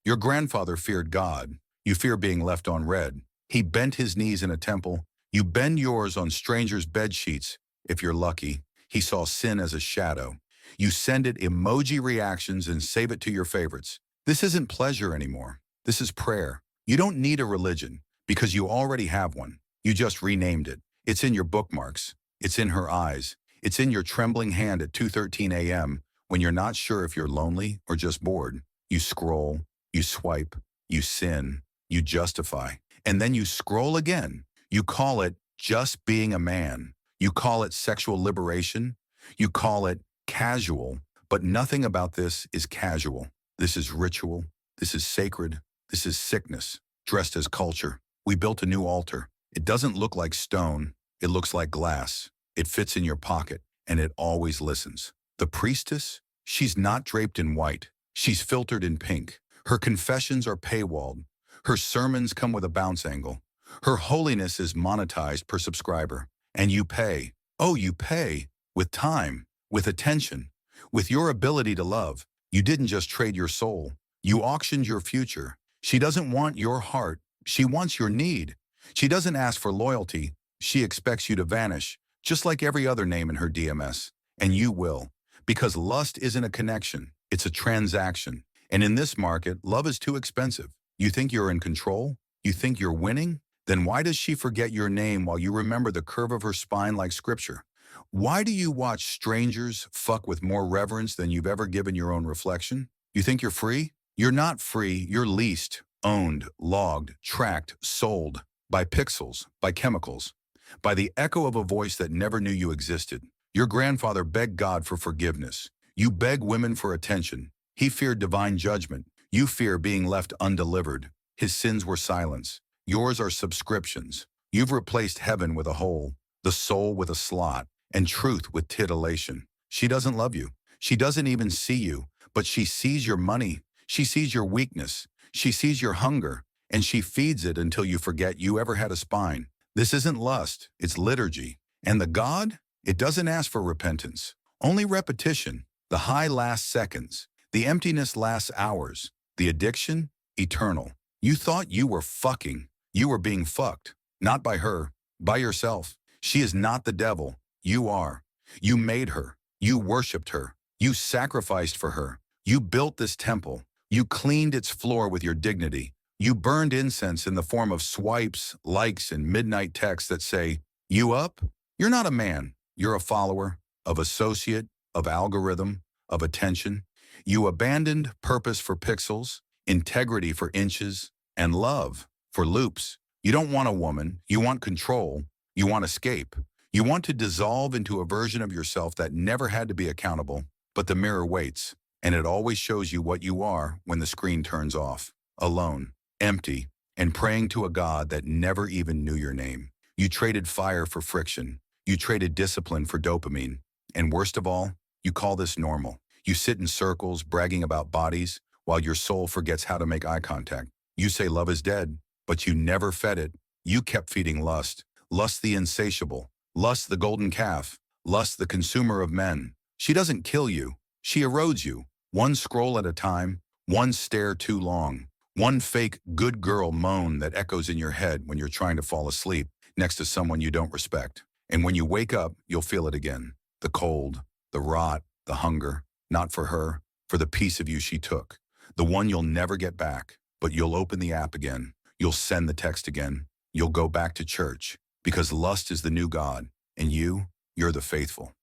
Your grandfather feared God. You fear being left on red. He bent his knees in a temple. You bend yours on strangers' bed sheets. If you're lucky, he saw sin as a shadow. You send it emoji reactions and save it to your favorites. This isn't pleasure anymore. This is prayer. You don't need a religion because you already have one. You just renamed it. It's in your bookmarks. It's in her eyes. It's in your trembling hand at 2:13 a.m. when you're not sure if you're lonely or just bored. You scroll, you swipe, you sin, you justify, and then you scroll again. You call it just being a man. You call it sexual liberation. You call it casual, but nothing about this is casual. This is ritual. This is sacred. This is sickness, dressed as culture. We built a new altar. It doesn't look like stone. It looks like glass. It fits in your pocket, and it always listens. The priestess, she's not draped in white. She's filtered in pink. Her confessions are paywalled. Her sermons come with a bounce angle. Her holiness is monetized per subscriber. And you pay. Oh, you pay. With time, with attention, with your ability to love. You didn't just trade your soul. You auctioned your future. She doesn't want your heart. She wants your need. She doesn't ask for loyalty. She expects you to vanish, just like every other name in her DMS. And you will. Because lust isn't a connection. It's a transaction. And in this market, love is too expensive. You think you're in control? You think you're winning? Then why does she forget your name while you remember the curve of her spine like scripture? Why do you watch strangers fuck with more reverence than you've ever given your own reflection? You think you're free? You're not free. You're leased, owned, logged, tracked, sold by pixels, by chemicals, by the echo of a voice that never knew you existed. Your grandfather begged God for forgiveness. You beg women for attention. He feared divine judgment. You fear being left undelivered. His sins were silence. Yours are subscriptions. You've replaced heaven with a hole, the soul with a slot, and truth with titillation. She doesn't love you. She doesn't even see you, but she sees your money. She sees your weakness. She sees your hunger, and she feeds it until you forget you ever had a spine. This isn't lust, it's liturgy. And the God? It doesn't ask for repentance. Only repetition. The high lasts seconds. The emptiness lasts hours. The addiction? Eternal. You thought you were fucking. You were being fucked. Not by her. By yourself. She is not the devil. You are. You made her. You worshipped her. You sacrificed for her. You built this temple. You cleaned its floor with your dignity. You burned incense in the form of swipes, likes, and midnight texts that say, "You up?" You're not a man. You're a follower, of associate, of algorithm, of attention. You abandoned purpose for pixels, integrity for inches, and love for loops. You don't want a woman. You want control. You want escape. You want to dissolve into a version of yourself that never had to be accountable. But the mirror waits, and it always shows you what you are when the screen turns off. Alone, empty, and praying to a God that never even knew your name. You traded fire for friction. You traded discipline for dopamine. And worst of all, you call this normal. You sit in circles bragging about bodies while your soul forgets how to make eye contact. You say love is dead, but you never fed it. You kept feeding lust. Lust the insatiable. Lust the golden calf. Lust the consumer of men. She doesn't kill you. She erodes you. One scroll at a time. One stare too long. One fake good girl moan that echoes in your head when you're trying to fall asleep next to someone you don't respect. And when you wake up, you'll feel it again. The cold, the rot, the hunger. Not for her, for the piece of you she took. The one you'll never get back. But you'll open the app again. You'll send the text again. You'll go back to church. Because lust is the new God. And you're the faithful.